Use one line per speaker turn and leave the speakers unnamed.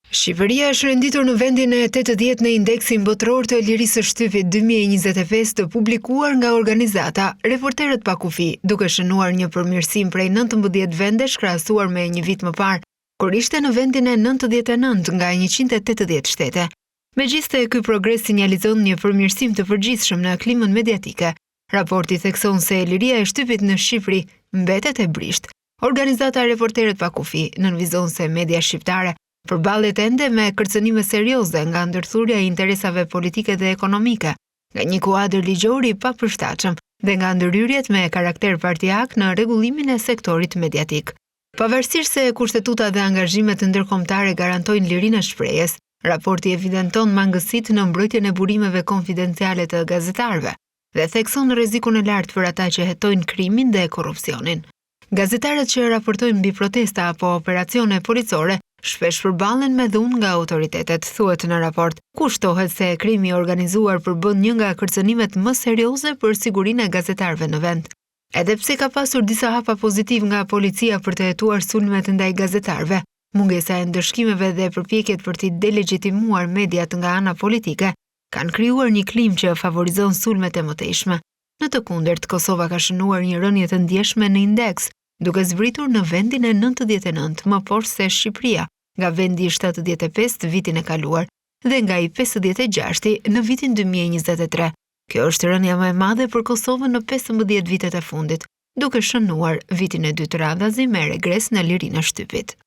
Shqipëria është renditur në vendin e 80 në indeksin botëror të lirisë së shtypit 2025 të publikuar nga organizata Reporterët pa kufi, duke shënuar një përmirësim prej 19 vendesh krahasuar me një vit më parë, kur ishte në vendin e 99 nga 180 shtete. Megjithëse ky progres sinjalizon një përmirësim të përgjithshëm në klimën mediatike, raporti thekson se liria e shtypit në Shqipëri mbetet e brisht. Organizata Reporterët pa kufi nënvizon se media shqiptare përballet ende me kërcënime serioze nga ndërthurja e interesave politike dhe ekonomike, nga një kuadër ligjor i papërshtatshëm dhe nga ndërhyrjet me karakter partijak në rregullimin e sektorit mediatik. Pavarësisht se kushtetuta dhe angazhimet ndërkombëtare garantojnë lirinë e shprehjes, raporti evidenton mangësitë në mbrojtjen e burimeve konfidenciale të gazetarëve dhe thekson rrezikun e lartë për ata që hetojnë krimin dhe korrupsionin. Gazetarët që raportojnë mbi protesta apo operacione policore shpesh përballen me dhunë nga autoritetet, thuhet në raport. Kushtohet se krimi i organizuar përbën një nga kërcënimet më serioze për sigurinë e gazetarëve në vend. Edhe pse ka pasur disa hapa pozitiv nga policia për të hetuar sulmet ndaj gazetarëve, mungesa e ndëshkimeve dhe përpjekjet për të delegjitimuar mediat nga ana politike kanë krijuar një klim që favorizon sulmet e mëtejshme. Në të kundërt, Kosova ka shënuar një rënje të ndjeshme në indeks, duke zbritur në vendin e 99, më poshtë se Shqipëria, nga vendi i 75 vitin e kaluar dhe nga i 56 në vitin 2023. Kjo është rënja më e madhe për Kosovën në 15 vitet e fundit, duke shënuar vitin e dytë radhazi me regres në lirinë e shtypit.